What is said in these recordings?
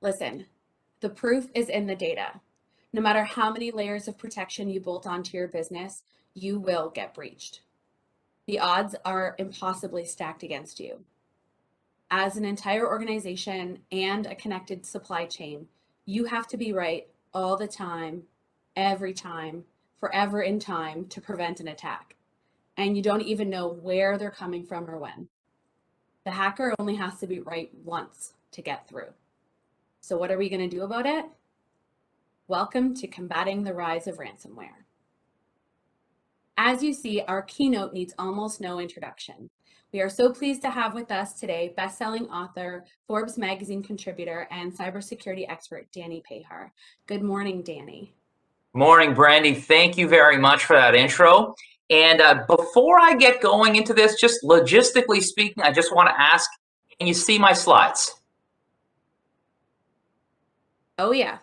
Listen, the proof is in the data. No matter how many layers of protection you bolt onto your business, you will get breached. The odds are impossibly stacked against you. As an entire organization and a connected supply chain, you have to be right all the time, every time, forever in time to prevent an attack. And you don't even know where they're coming from or when. The hacker only has to be right once to get through. So what are we going to do about it? Welcome to Combating the Rise of Ransomware. As you see, our keynote needs almost no introduction. We are so pleased to have with us today best-selling author, Forbes magazine contributor, and cybersecurity expert, Danny Pehar. Good morning, Danny. Morning, Brandy. Thank you very much for that intro. And before I get going into this, just logistically speaking, I just want to ask, can you see my slides? Oh, yeah.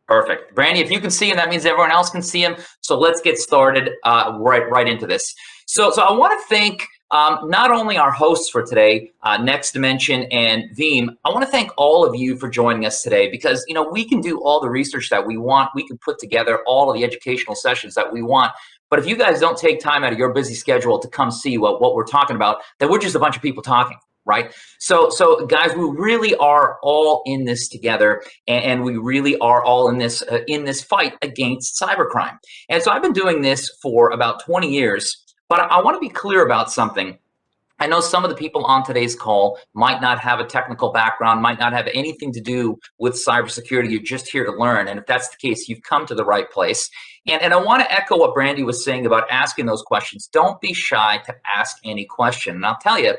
Perfect. Brandy, if you can see them, that means everyone else can see them. So let's get started right into this. So I want to thank not only our hosts for today, Next Dimension and Veeam. I want to thank all of you for joining us today because, you know, we can do all the research that we want. We can put together all of the educational sessions that we want. But if you guys don't take time out of your busy schedule to come see what we're talking about, then we're just a bunch of people talking. Right. So guys, we really are all in this together, and we really are all in this fight against cybercrime. And so I've been doing this for about 20 years, but I want to be clear about something. I know some of the people on today's call might not have a technical background, might not have anything to do with cybersecurity. You're just here to learn. And if that's the case, you've come to the right place. And I want to echo what Brandy was saying about asking those questions. Don't be shy to ask any question. And I'll tell you,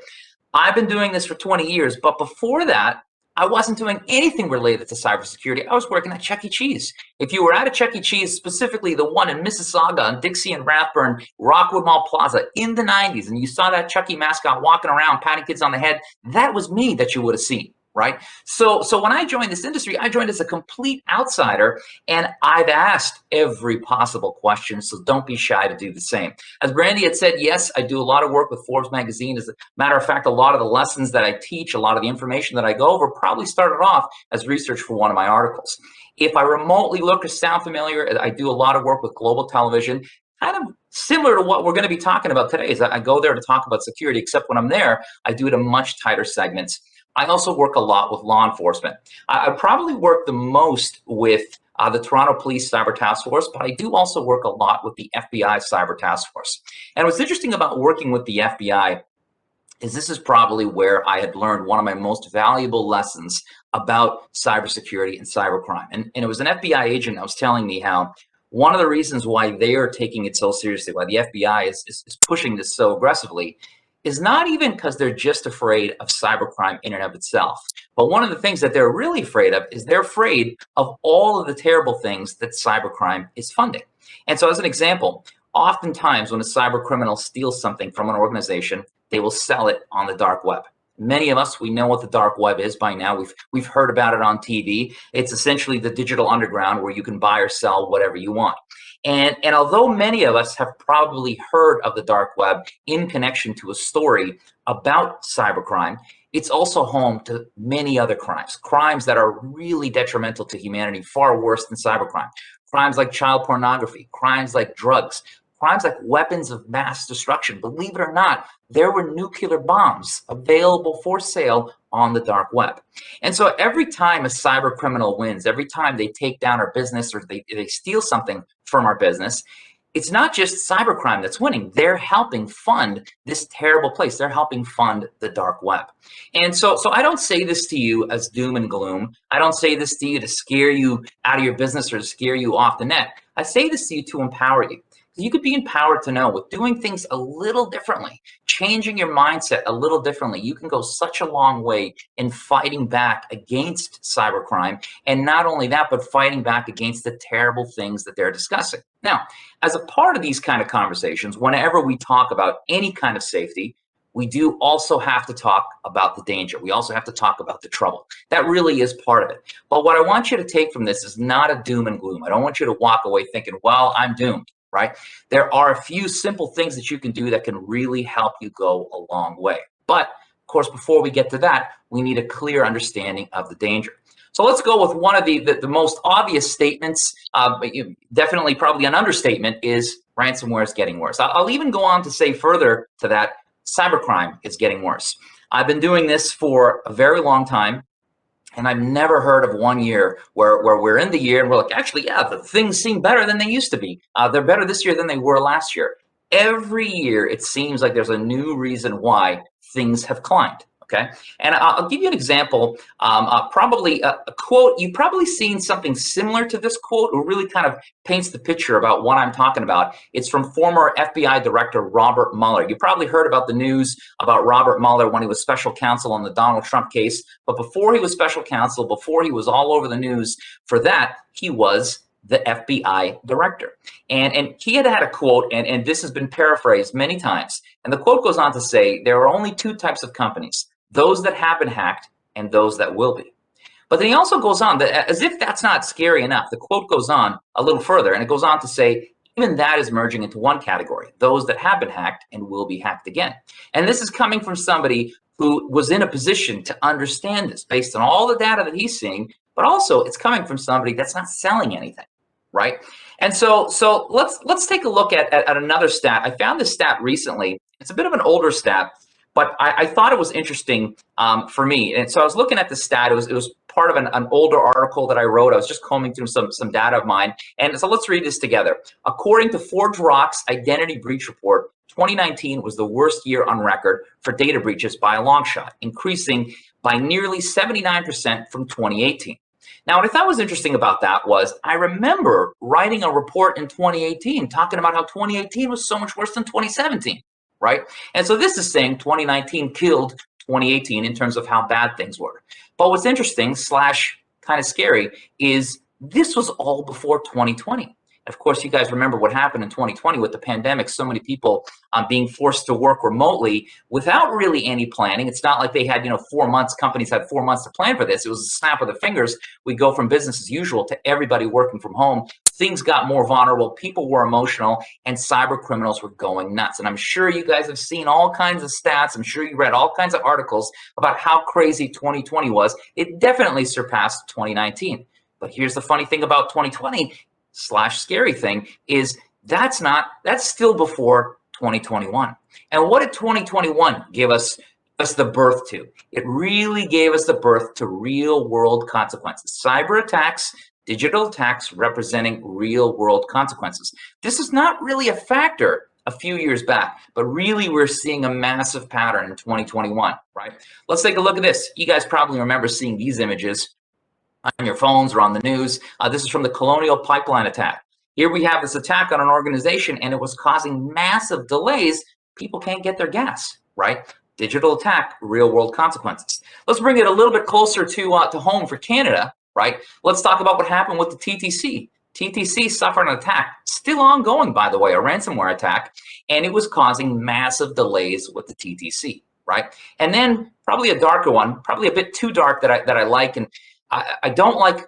I've been doing this for 20 years, but before that, I wasn't doing anything related to cybersecurity. I was working at Chuck E. Cheese. If you were at a Chuck E. Cheese, specifically the one in Mississauga and Dixie and Rathburn, Rockwood Mall Plaza in the 90s, and you saw that Chuck E. mascot walking around patting kids on the head, that was me that you would have seen. Right. So when I joined this industry, I joined as a complete outsider, and I've asked every possible question. So don't be shy to do the same. As Brandy had said, yes, I do a lot of work with Forbes magazine. As a matter of fact, a lot of the lessons that I teach, a lot of the information that I go over probably started off as research for one of my articles. If I remotely look or sound familiar, I do a lot of work with global television, kind of similar to what we're going to be talking about today. Is I go there to talk about security, except when I'm there, I do it in much tighter segments. I also work a lot with law enforcement. I probably work the most with the Toronto Police Cyber Task Force, but I do also work a lot with the FBI Cyber Task Force. And what's interesting about working with the FBI is this is probably where I had learned one of my most valuable lessons about cybersecurity and cybercrime. And it was an FBI agent that was telling me how one of the reasons why they are taking it so seriously, why the FBI is pushing this so aggressively, is not even because they're just afraid of cybercrime in and of itself. But one of the things that they're really afraid of is they're afraid of all of the terrible things that cybercrime is funding. And so as an example, oftentimes when a cyber criminal steals something from an organization, they will sell it on the dark web. Many of us, we know what the dark web is by now. We've heard about it on TV. It's essentially the digital underground where you can buy or sell whatever you want. And although many of us have probably heard of the dark web in connection to a story about cybercrime, it's also home to many other crimes that are really detrimental to humanity, far worse than cybercrime. Crimes like child pornography, crimes like drugs, crimes like weapons of mass destruction. Believe it or not, there were nuclear bombs available for sale on the dark web. And so every time a cyber criminal wins, every time they take down our business or they steal something from our business, it's not just cybercrime that's winning. They're helping fund this terrible place. They're helping fund the dark web. And so I don't say this to you as doom and gloom. I don't say this to you to scare you out of your business or to scare you off the net. I say this to you to empower you. You could be empowered to know with doing things a little differently, changing your mindset a little differently, you can go such a long way in fighting back against cybercrime. And not only that, but fighting back against the terrible things that they're discussing. Now, as a part of these kind of conversations, whenever we talk about any kind of safety, we do also have to talk about the danger. We also have to talk about the trouble. That really is part of it. But what I want you to take from this is not a doom and gloom. I don't want you to walk away thinking, well, I'm doomed. Right? There are a few simple things that you can do that can really help you go a long way. But of course, before we get to that, we need a clear understanding of the danger. So let's go with one of the most obvious statements, but definitely probably an understatement, is ransomware is getting worse. I'll even go on to say further to that, cybercrime is getting worse. I've been doing this for a very long time, and I've never heard of 1 year where we're in the year and we're like, actually, yeah, the things seem better than they used to be. They're better this year than they were last year. Every year, it seems like there's a new reason why things have climbed. Okay, and I'll give you an example. Probably a quote. You've probably seen something similar to this quote, who really kind of paints the picture about what I'm talking about. It's from former FBI Director Robert Mueller. You probably heard about the news about Robert Mueller when he was special counsel on the Donald Trump case. But before he was special counsel, before he was all over the news for that, he was the FBI director. And he had a quote, and this has been paraphrased many times. And the quote goes on to say, there are only two types of companies: those that have been hacked and those that will be. But then he also goes on, as if that's not scary enough, the quote goes on a little further, and it goes on to say, even that is merging into one category: those that have been hacked and will be hacked again. And this is coming from somebody who was in a position to understand this based on all the data that he's seeing, but also it's coming from somebody that's not selling anything, right? And so let's take a look at another stat. I found this stat recently. It's a bit of an older stat, but I thought it was interesting for me. And so I was looking at the stat. It was part of an older article that I wrote. I was just combing through some data of mine. And so let's read this together. According to ForgeRock's Identity Breach Report, 2019 was the worst year on record for data breaches by a long shot, increasing by nearly 79% from 2018. Now, what I thought was interesting about that was I remember writing a report in 2018 talking about how 2018 was so much worse than 2017. Right? And so this is saying 2019 killed 2018 in terms of how bad things were. But what's interesting / kind of scary is this was all before 2020. Of course, you guys remember what happened in 2020 with the pandemic. So many people being forced to work remotely without really any planning. It's not like they had, 4 months. Companies had 4 months to plan for this. It was a snap of the fingers. We go from business as usual to everybody working from home. Things got more vulnerable. People were emotional, and cyber criminals were going nuts. And I'm sure you guys have seen all kinds of stats. I'm sure you read all kinds of articles about how crazy 2020 was. It definitely surpassed 2019. But here's the funny thing about 2020 / scary thing is that's still before 2021. And what did 2021 give us the birth to? It really gave us the birth to real world consequences. Cyber attacks, digital attacks representing real world consequences. This is not really a factor a few years back, but really we're seeing a massive pattern in 2021, right? Let's take a look at this. You guys probably remember seeing these images on your phones or on the news. This is from the Colonial Pipeline attack. Here we have this attack on an organization, and it was causing massive delays. People can't get their gas, right? Digital attack, real world consequences. Let's bring it a little bit closer to home for Canada, right? Let's talk about what happened with the TTC. TTC suffered an attack, still ongoing, by the way, a ransomware attack, and it was causing massive delays with the TTC, right? And then probably a darker one, probably a bit too dark that I like, and I don't like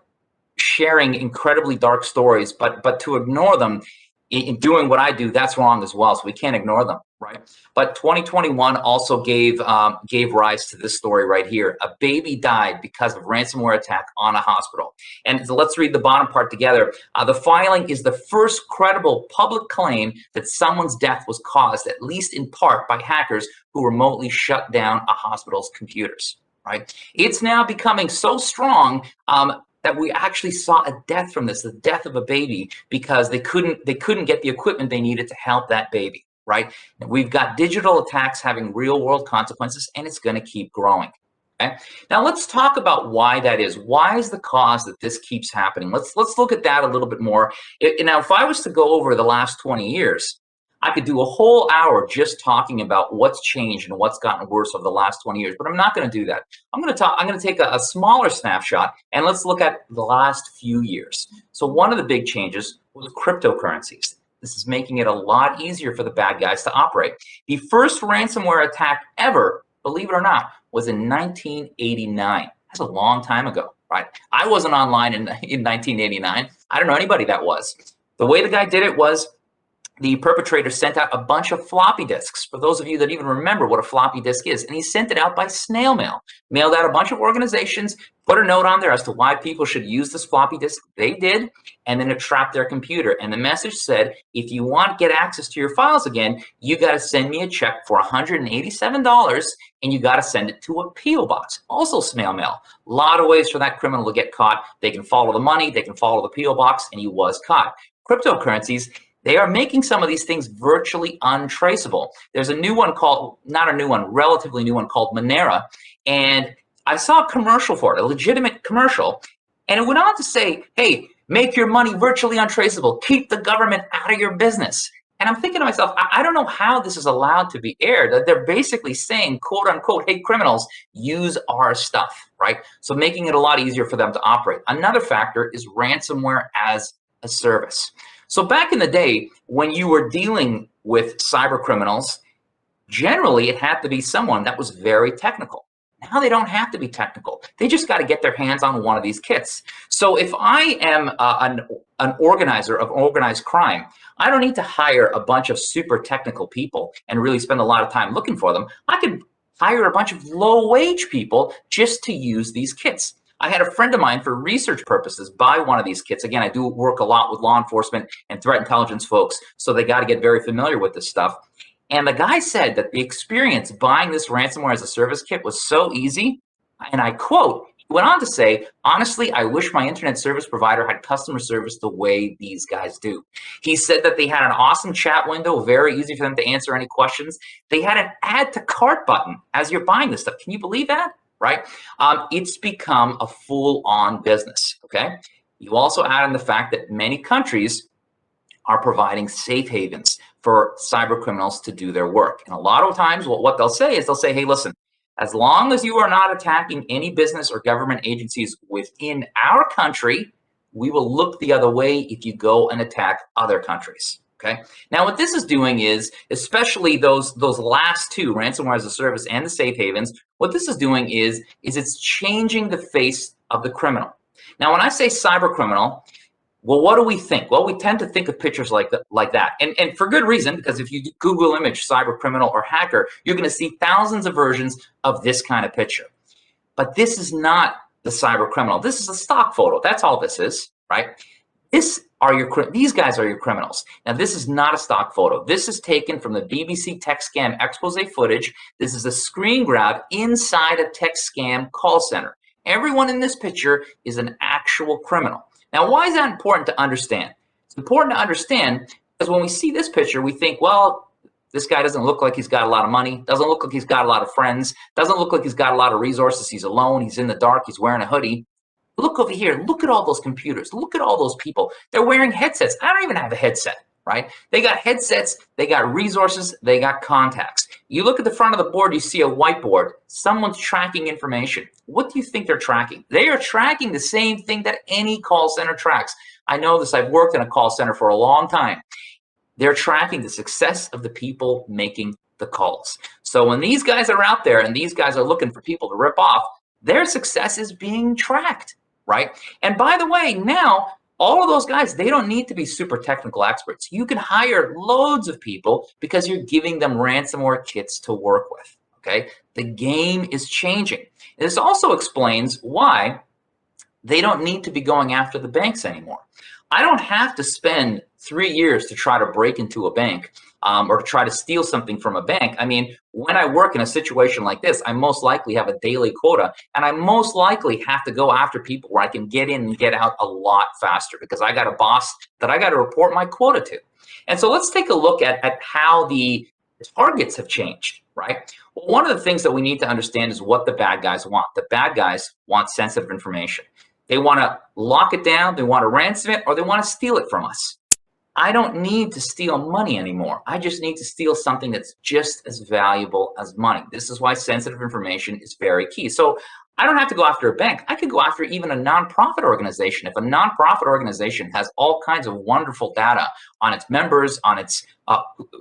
sharing incredibly dark stories, but to ignore them in doing what I do, that's wrong as well. So we can't ignore them, right? But 2021 also gave rise to this story right here. A baby died because of ransomware attack on a hospital. And so let's read the bottom part together. The filing is the first credible public claim that someone's death was caused, at least in part, by hackers who remotely shut down a hospital's computers. Right? It's now becoming so strong that we actually saw a death from this, the death of a baby, because they couldn't get the equipment they needed to help that baby. Right? And we've got digital attacks having real world consequences, and it's going to keep growing. Okay? Now let's talk about why that is. Why is the cause that this keeps happening? Let's look at that a little bit more. Now, if I was to go over the last 20 years, I could do a whole hour just talking about what's changed and what's gotten worse over the last 20 years, but I'm not going to do that. I'm going to take a smaller snapshot, and let's look at the last few years. So one of the big changes was cryptocurrencies. This is making it a lot easier for the bad guys to operate. The first ransomware attack ever, believe it or not, was in 1989. That's a long time ago, right? I wasn't online in 1989. I don't know anybody that was. The way the guy did it was, the perpetrator sent out a bunch of floppy disks, for those of you that even remember what a floppy disk is, and he sent it out by snail mail, mailed out a bunch of organizations, put a note on there as to why people should use this floppy disk. They did, and then it trapped their computer. And the message said, if you want to get access to your files again, you got to send me a check for $187, and you got to send it to a P.O. box, also snail mail. A lot of ways for that criminal to get caught. They can follow the money, they can follow the P.O. box, and he was caught. Cryptocurrencies, they are making some of these things virtually untraceable. There's a new one called, not a new one, relatively new one called Monero. And I saw a commercial for it, a legitimate commercial. And it went on to say, hey, make your money virtually untraceable. Keep the government out of your business. And I'm thinking to myself, I don't know how this is allowed to be aired. That they're basically saying, quote unquote, hey, criminals, use our stuff, right? So making it a lot easier for them to operate. Another factor is ransomware as a service. So back in the day, when you were dealing with cyber criminals, generally it had to be someone that was very technical. Now they don't have to be technical. They just got to get their hands on one of these kits. So if I am an organizer of organized crime, I don't need to hire a bunch of super technical people and really spend a lot of time looking for them. I could hire a bunch of low-wage people just to use these kits. I had a friend of mine, for research purposes, buy one of these kits. Again, I do work a lot with law enforcement and threat intelligence folks, so they got to get very familiar with this stuff. And the guy said that the experience buying this ransomware as a service kit was so easy, and I quote, he went on to say, honestly, I wish my internet service provider had customer service the way these guys do. He said that they had an awesome chat window, very easy for them to answer any questions. They had an add to cart button as you're buying this stuff. Can you believe that? Right? It's become a full-on business, okay? You also add in the fact that many countries are providing safe havens for cyber criminals to do their work. And a lot of times what they'll say is, they'll say, hey, listen, as long as you are not attacking any business or government agencies within our country, we will look the other way if you go and attack other countries. Okay. Now, what this is doing is, especially those last two, ransomware as a service and the safe havens, what this is doing is it's changing the face of the criminal. Now, when I say cyber criminal, well, what do we think? Well, we tend to think of pictures like that, and for good reason, because if you Google image cyber criminal or hacker, you're going to see thousands of versions of this kind of picture. But this is not the cyber criminal. This is a stock photo. That's all this is, right? These guys are your criminals. Now, this is not a stock photo. This is taken from the BBC tech scam expose footage. This is a screen grab inside a tech scam call center. Everyone in this picture is an actual criminal. Now, why is that important to understand? It's important to understand because when we see this picture, we think, well, this guy doesn't look like he's got a lot of money, doesn't look like he's got a lot of friends, doesn't look like he's got a lot of resources, he's alone, he's in the dark, he's wearing a hoodie. Look over here, look at all those computers, look at all those people. They're wearing headsets. I don't even have a headset, right? They got headsets, they got resources, they got contacts. You look at the front of the board, you see a whiteboard. Someone's tracking information. What do you think they're tracking? They are tracking the same thing that any call center tracks. I know this, I've worked in a call center for a long time. They're tracking the success of the people making the calls. So when these guys are out there and these guys are looking for people to rip off, their success is being tracked, right? And by the way, now, all of those guys, they don't need to be super technical experts. You can hire loads of people because you're giving them ransomware kits to work with, okay? The game is changing. This also explains why they don't need to be going after the banks anymore. I don't have to spend 3 years to try to break into a bank or to try to steal something from a bank. I mean, when I work in a situation like this, I most likely have a daily quota, and I most likely have to go after people where I can get in and get out a lot faster because I got a boss that I got to report my quota to. And so let's take a look at how the targets have changed, right? Well, one of the things that we need to understand is what the bad guys want. The bad guys want sensitive information. They want to lock it down, they want to ransom it, or they want to steal it from us. I don't need to steal money anymore. I just need to steal something that's just as valuable as money. This is why sensitive information is very key. So I don't have to go after a bank. I could go after even a nonprofit organization. If a nonprofit organization has all kinds of wonderful data on its members, on its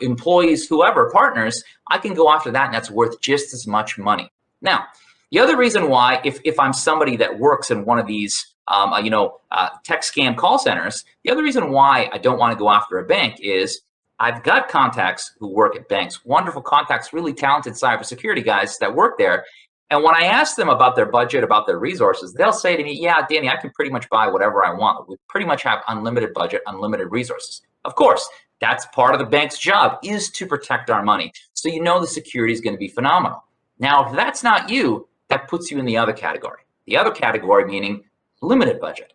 employees, whoever, partners, I can go after that, and that's worth just as much money. Now, the other reason why, if I'm somebody that works in one of these tech scam call centers, the other reason why I don't want to go after a bank is I've got contacts who work at banks, wonderful contacts, really talented cybersecurity guys that work there. And when I ask them about their budget, about their resources, they'll say to me, yeah, Danny, I can pretty much buy whatever I want. We pretty much have unlimited budget, unlimited resources. Of course, that's part of the bank's job, is to protect our money. So you know the security is going to be phenomenal. Now, if that's not you, that puts you in the other category. The other category meaning limited budget,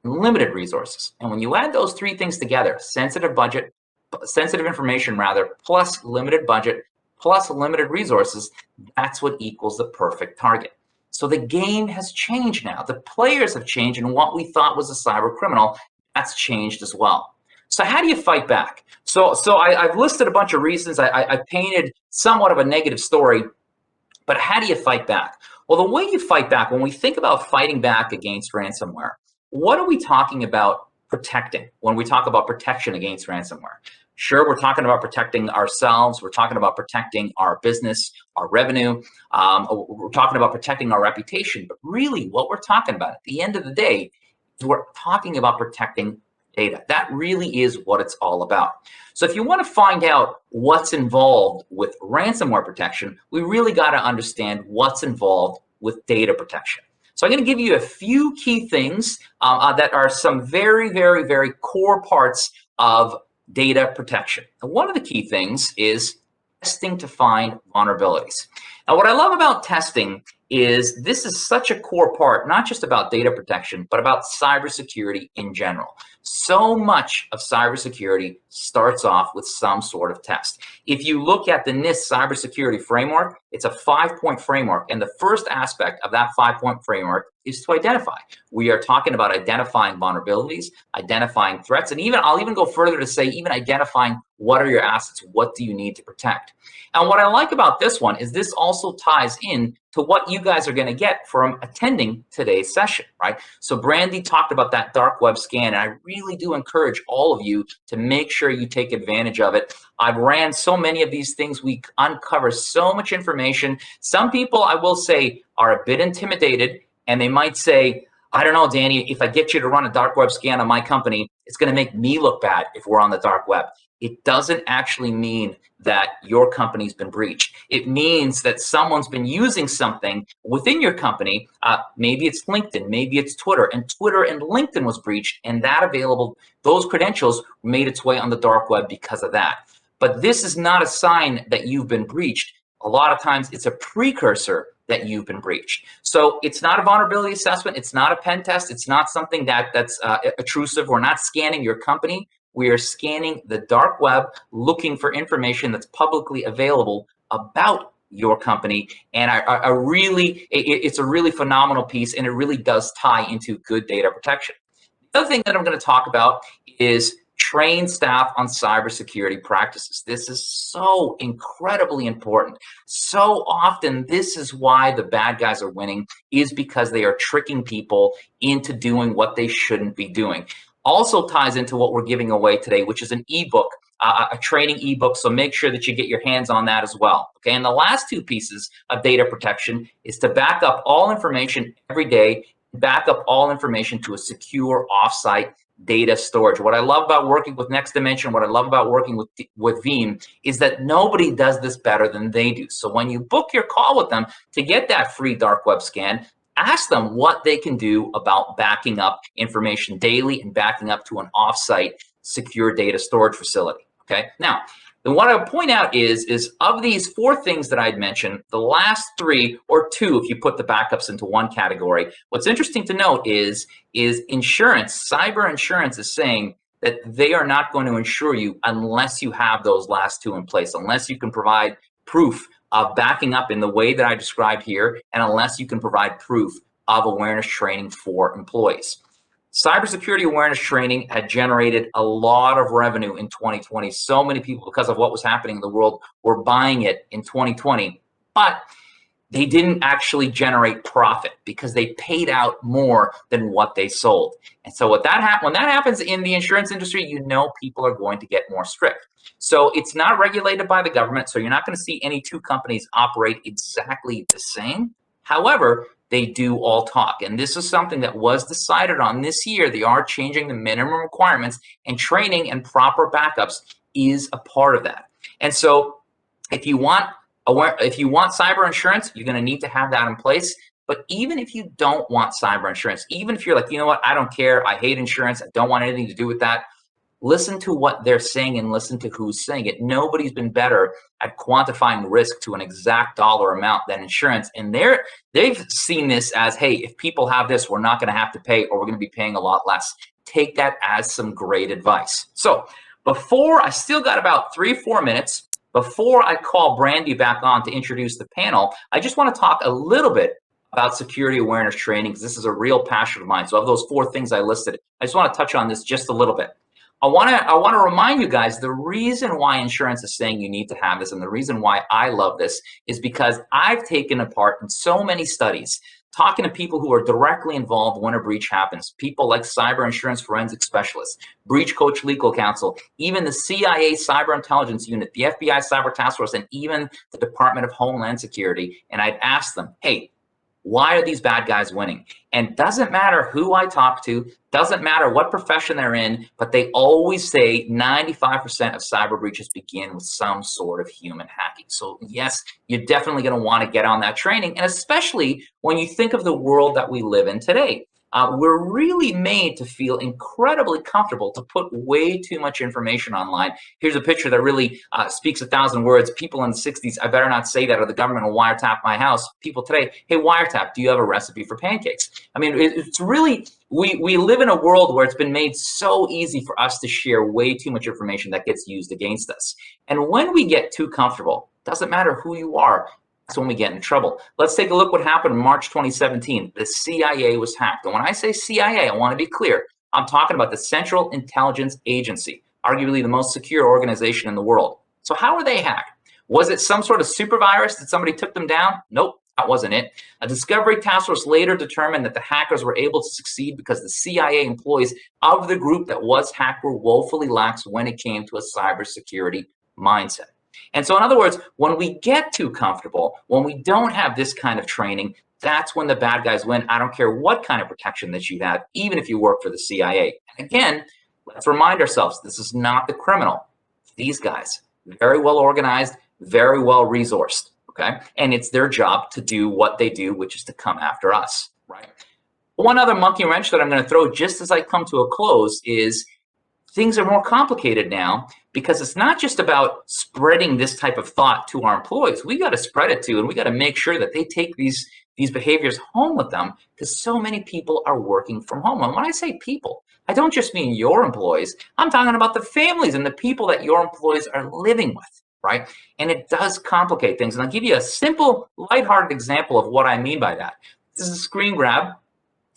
limited resources. And when you add those three things together, sensitive information rather, plus limited budget, plus limited resources, that's what equals the perfect target. So the game has changed now. The players have changed, and what we thought was a cyber criminal, that's changed as well. So how do you fight back? So I've listed a bunch of reasons. I painted somewhat of a negative story, but how do you fight back? Well, the way you fight back, when we think about fighting back against ransomware, what are we talking about protecting when we talk about protection against ransomware? Sure, we're talking about protecting ourselves. We're talking about protecting our business, our revenue. We're talking about protecting our reputation. But really, what we're talking about at the end of the day is we're talking about protecting data. That really is what it's all about. So if you want to find out what's involved with ransomware protection, we really got to understand what's involved with data protection. So I'm going to give you a few key things that are some very, very, very core parts of data protection. And one of the key things is testing to find vulnerabilities. Now, what I love about testing is this is such a core part, not just about data protection, but about cybersecurity in general. So much of cybersecurity starts off with some sort of test. If you look at the NIST cybersecurity framework, it's a 5-point framework. And the first aspect of that 5-point framework is to identify. We are talking about identifying vulnerabilities, identifying threats, and I'll even go further to say even identifying what are your assets, what do you need to protect. And what I like about this one is this also ties in to what you guys are going to get from attending today's session, right? So Brandy talked about that dark web scan, and I really do encourage all of you to make sure you take advantage of it. I've ran so many of these things. We uncover so much information. Some people, I will say, are a bit intimidated, and they might say, I don't know, Danny, if I get you to run a dark web scan on my company, it's going to make me look bad if we're on the dark web. It doesn't actually mean that your company's been breached. It means that someone's been using something within your company. Maybe it's LinkedIn, maybe it's Twitter, and Twitter and LinkedIn was breached, and those credentials made its way on the dark web because of that. But this is not a sign that you've been breached. A lot of times it's a precursor that you've been breached. So it's not a vulnerability assessment. It's not a pen test. It's not something that's intrusive. We're not scanning your company. We are scanning the dark web, looking for information that's publicly available about your company. And it's a really phenomenal piece, and it really does tie into good data protection. The other thing that I'm going to talk about is train staff on cybersecurity practices. This is so incredibly important. So often, this is why the bad guys are winning, is because they are tricking people into doing what they shouldn't be doing. Also ties into what we're giving away today, which is an ebook, a training ebook. So make sure that you get your hands on that as well. Okay. And the last two pieces of data protection is to back up all information every day, back up all information to a secure offsite data storage. What I love about working with Next Dimension, what I love about working with Veeam is that nobody does this better than they do. So when you book your call with them to get that free dark web scan, ask them what they can do about backing up information daily and backing up to an offsite secure data storage facility. Okay. Now, what I would point out is of these 4 things that I'd mentioned, the last 3 or 2, if you put the backups into one category, what's interesting to note is insurance, cyber insurance is saying that they are not going to insure you unless you have those last 2 in place, unless you can provide proof of backing up in the way that I described here, and unless you can provide proof of awareness training for employees. Cybersecurity awareness training had generated a lot of revenue in 2020. So many people, because of what was happening in the world, were buying it in 2020, but they didn't actually generate profit because they paid out more than what they sold. And so when that happens in the insurance industry, you know people are going to get more strict. So it's not regulated by the government, so you're not going to see any 2 companies operate exactly the same. However, they do all talk. And this is something that was decided on this year. They are changing the minimum requirements, and training and proper backups is a part of that. And so if you want cyber insurance, you're going to need to have that in place. But even if you don't want cyber insurance, even if you're like, you know what, I don't care, I hate insurance, I don't want anything to do with that, listen to what they're saying and listen to who's saying it. Nobody's been better at quantifying risk to an exact dollar amount than insurance. And they've seen this as, hey, if people have this, we're not going to have to pay, or we're going to be paying a lot less. Take that as some great advice. So before, I still got about 3-4 minutes before I call Brandy back on to introduce the panel. I just want to talk a little bit about security awareness training, because this is a real passion of mine. So of those 4 things I listed, I just want to touch on this just a little bit. I want to remind you guys, the reason why insurance is saying you need to have this, and the reason why I love this, is because I've taken part in so many studies talking to people who are directly involved when a breach happens. People like cyber insurance forensic specialists, breach coach legal counsel, even the CIA cyber intelligence unit, the FBI cyber task force, and even the Department of Homeland Security. And I'd ask them, hey, why are these bad guys winning? And doesn't matter who I talk to, doesn't matter what profession they're in, but they always say 95% of cyber breaches begin with some sort of human hacking. So yes, you're definitely going to want to get on that training. And especially when you think of the world that we live in today. We're really made to feel incredibly comfortable to put way too much information online. Here's a picture that really speaks 1,000 words. People in the 60s, I better not say that, or the government will wiretap my house. People today, hey, wiretap, do you have a recipe for pancakes? I mean, it's really, we live in a world where it's been made so easy for us to share way too much information that gets used against us. And when we get too comfortable, doesn't matter who you are, that's when we get in trouble. Let's take a look what happened in March 2017. The CIA was hacked. And when I say CIA, I want to be clear. I'm talking about the Central Intelligence Agency, arguably the most secure organization in the world. So how were they hacked? Was it some sort of super virus that somebody took them down? Nope, that wasn't it. A discovery task force later determined that the hackers were able to succeed because the CIA employees of the group that was hacked were woefully lax when it came to a cybersecurity mindset. And so in other words, when we get too comfortable, when we don't have this kind of training, that's when the bad guys win. I don't care what kind of protection that you have, even if you work for the CIA. And again, let's remind ourselves, this is not the criminal. These guys, very well organized, very well resourced, okay? And it's their job to do what they do, which is to come after us, right? One other monkey wrench that I'm going to throw just as I come to a close is things are more complicated now, because it's not just about spreading this type of thought to our employees. We got to spread it to, and we got to make sure that they take these behaviors home with them, because so many people are working from home. And when I say people, I don't just mean your employees. I'm talking about the families and the people that your employees are living with, right? And it does complicate things. And I'll give you a simple, lighthearted example of what I mean by that. This is a screen grab.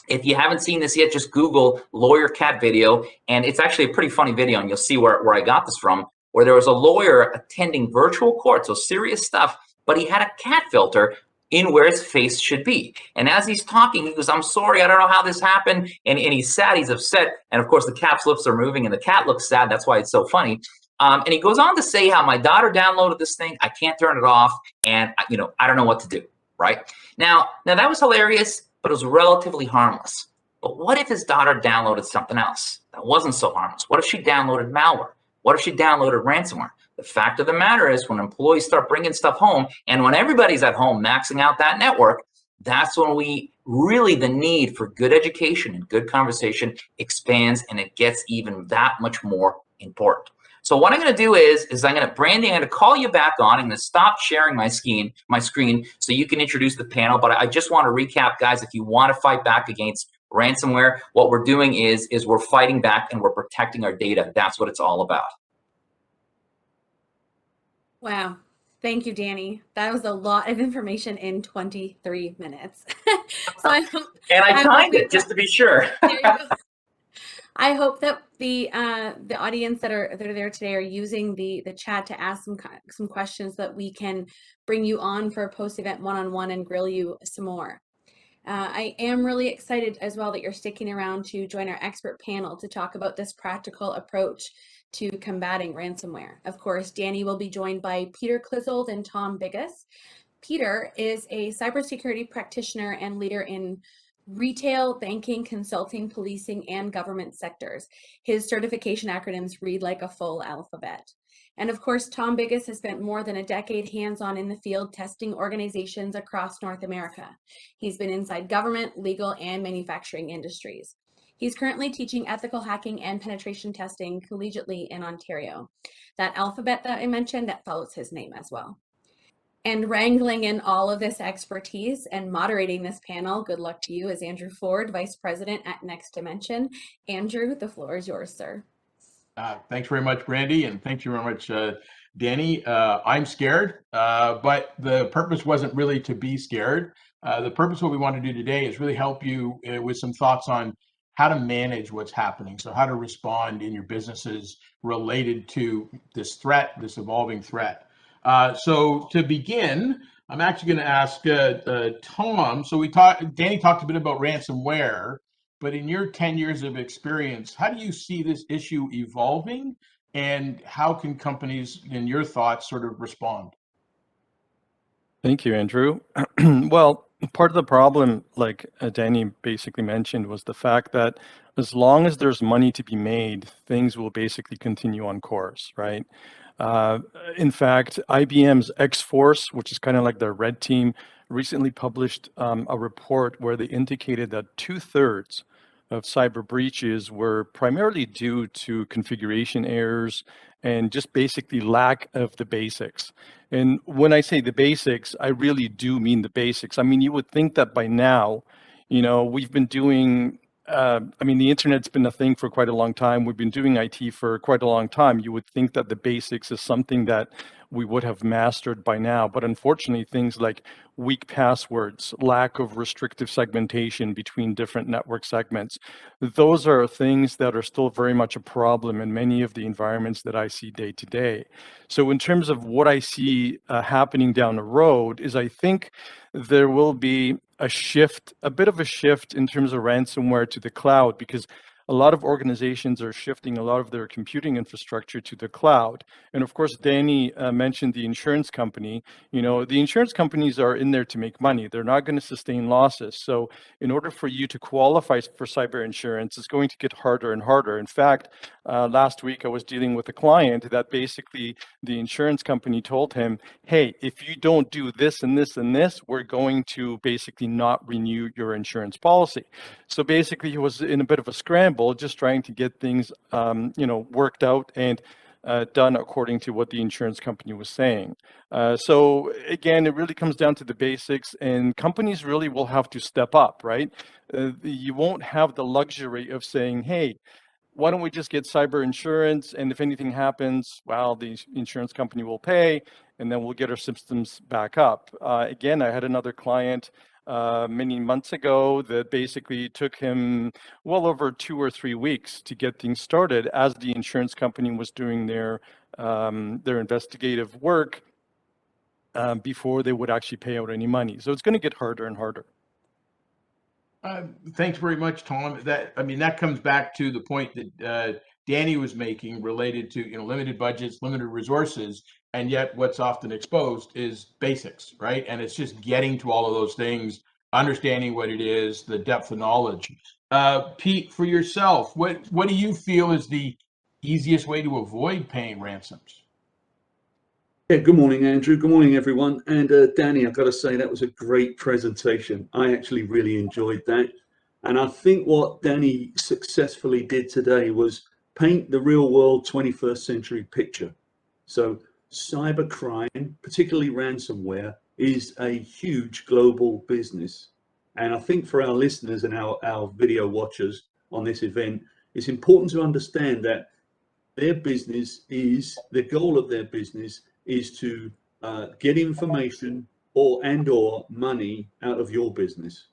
If you haven't seen this yet, just Google lawyer cat video. And it's actually a pretty funny video, and you'll see where I got this from, where there was a lawyer attending virtual court, so serious stuff, but he had a cat filter in where his face should be. And as he's talking, he goes, I'm sorry, I don't know how this happened. And he's sad, he's upset. And of course, the cat's lips are moving and the cat looks sad. That's why it's so funny. And he goes on to say how my daughter downloaded this thing. I can't turn it off. And, I don't know what to do, right? Now that was hilarious, but it was relatively harmless. But what if his daughter downloaded something else that wasn't so harmless? What if she downloaded malware? What if she downloaded ransomware? The fact of the matter is, when employees start bringing stuff home, and when everybody's at home maxing out that network, that's when the need for good education and good conversation expands, and it gets even that much more important. So what I'm going to do is Brandy, I'm going to call you back on. I'm going to stop sharing my screen so you can introduce the panel. But I just want to recap, guys, if you want to fight back against ransomware, what we're doing is we're fighting back and we're protecting our data. That's what it's all about. Wow. Thank you, Danny. That was a lot of information in 23 minutes. So I timed it just to be sure. There you go. I hope that the audience that are there today are using the chat to ask some questions that we can bring you on for a post-event one-on-one and grill you some more. I am really excited as well that you're sticking around to join our expert panel to talk about this practical approach to combating ransomware. Of course, Danny will be joined by Peter Klizold and Tom Biggis. Peter is a cybersecurity practitioner and leader in retail, banking, consulting, policing, and government sectors. His certification acronyms read like a full alphabet. And of course, Tom Biggis has spent more than a decade hands-on in the field testing organizations across North America. He's been inside government, legal, and manufacturing industries. He's currently teaching ethical hacking and penetration testing collegiately in Ontario. That alphabet that I mentioned, that follows his name as well. And wrangling in all of this expertise and moderating this panel, good luck to you, is Andrew Ford, Vice President at Next Dimension. Andrew, the floor is yours, sir. Thanks very much, Brandy, and thank you very much, Danny. I'm scared, but the purpose wasn't really to be scared. The purpose of what we want to do today is really help you with some thoughts on how to manage what's happening. So how to respond in your businesses related to this threat, this evolving threat. So to begin, I'm actually going to ask Tom. So Danny talked a bit about ransomware, but in your 10 years of experience, how do you see this issue evolving, and how can companies, in your thoughts, sort of respond? Thank you, Andrew. Well, part of the problem, like Danny basically mentioned, was the fact that as long as there's money to be made, things will basically continue on course, right? In fact, IBM's X-Force, which is kind of like their red team, recently published a report where they indicated that 2/3 of cyber breaches were primarily due to configuration errors and just basically lack of the basics. And when I say the basics, I really do mean the basics. I mean, you would think that by now, we've been doing, the internet's been a thing for quite a long time. We've been doing IT for quite a long time. You would think that the basics is something that we would have mastered by now. But unfortunately, things like weak passwords, lack of restrictive segmentation between different network segments, those are things that are still very much a problem in many of the environments that I see day to day. So in terms of what I see happening down the road is I think there will be a shift, a bit of a shift in terms of ransomware to the cloud, because a lot of organizations are shifting a lot of their computing infrastructure to the cloud. And of course, Danny mentioned the insurance company. The insurance companies are in there to make money. They're not going to sustain losses. So in order for you to qualify for cyber insurance, it's going to get harder and harder. In fact, last week I was dealing with a client that basically the insurance company told him, hey, if you don't do this and this and this, we're going to basically not renew your insurance policy. So basically he was in a bit of a scramble, just trying to get things, worked out and done according to what the insurance company was saying. So again, it really comes down to the basics, and companies really will have to step up, right? You won't have the luxury of saying, hey, why don't we just get cyber insurance, and if anything happens, well, the insurance company will pay, and then we'll get our systems back up. Again, I had another client many months ago that basically took him well over 2 or 3 weeks to get things started as the insurance company was doing their investigative work before they would actually pay out any money. So it's going to get harder and harder. Thanks very much, Tom. That comes back to the point that Danny was making related to limited budgets, limited resources, and yet what's often exposed is basics, right? And it's just getting to all of those things, understanding what it is, the depth of knowledge. Pete, for yourself, what do you feel is the easiest way to avoid paying ransoms? Yeah, good morning, Andrew. Good morning, everyone. And Danny, I've got to say that was a great presentation. I actually really enjoyed that. And I think what Danny successfully did today was paint the real world 21st century picture. So cybercrime, particularly ransomware, is a huge global business. And I think for our listeners and our video watchers on this event, it's important to understand that their business is, the goal of their business is to get information or money out of your business.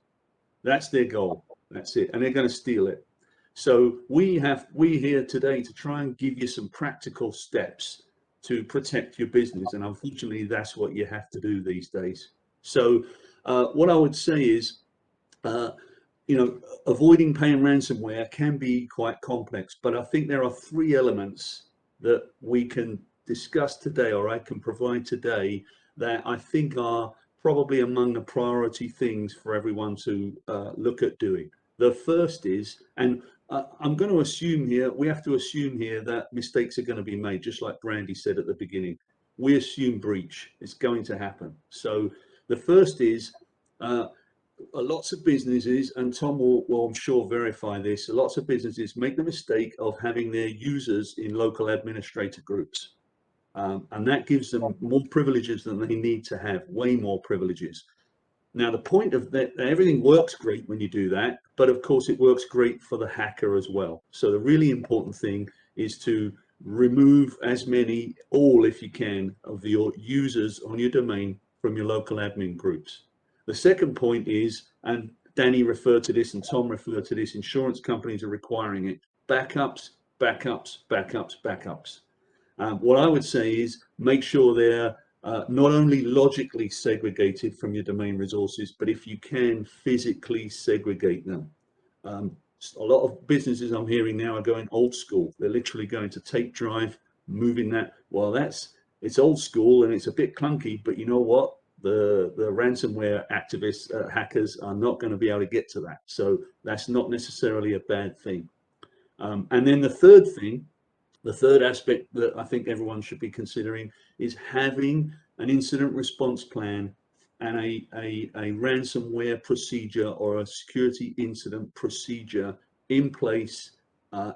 That's their goal. That's it. And they're going to steal it. So we're here today to try and give you some practical steps to protect your business. And unfortunately, that's what you have to do these days. So what I would say is, avoiding paying ransomware can be quite complex, but I think there are 3 elements that we can discuss today, or I can provide today, that I think are probably among the priority things for everyone to look at doing. The first is, and I'm going to assume here, we have to assume here that mistakes are going to be made, just like Brandy said at the beginning. We assume breach. It's going to happen. So the first is lots of businesses, and Tom will I'm sure verify this, lots of businesses make the mistake of having their users in local administrator groups. And that gives them more privileges than they need to have, way more privileges. Now, the point of that, everything works great when you do that, but of course it works great for the hacker as well. So the really important thing is to remove as many, all if you can, of your users on your domain from your local admin groups. The second point is, and Danny referred to this and Tom referred to this, insurance companies are requiring it, backups, backups, backups, backups. What I would say is make sure they're not only logically segregated from your domain resources, but if you can, physically segregate them. A lot of businesses I'm hearing now are going old school. They're literally going to tape drive, moving that. Well, it's old school and it's a bit clunky, but you know what? The ransomware activists, hackers are not going to be able to get to that. So that's not necessarily a bad thing. And then the third aspect that I think everyone should be considering is having an incident response plan and a ransomware procedure or a security incident procedure in place.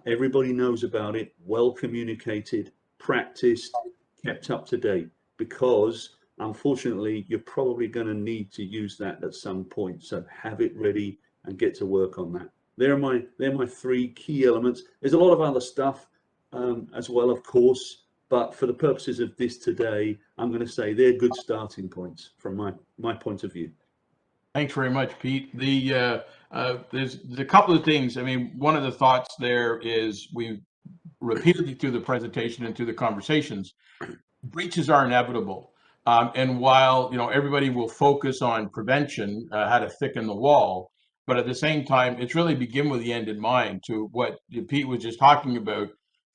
Everybody knows about it, well communicated, practiced, kept up to date, because unfortunately you're probably going to need to use that at some point. So have it ready and get to work on that. They're my three key elements. There's a lot of other stuff as well, of course, but for the purposes of this today, I'm going to say they're good starting points from my point of view. Thanks very much, Pete. There's a couple of things. I mean, one of the thoughts there is we repeatedly through the presentation and through the conversations, breaches are inevitable. And while everybody will focus on prevention, how to thicken the wall, but at the same time, it's really begin with the end in mind. To what Pete was just talking about,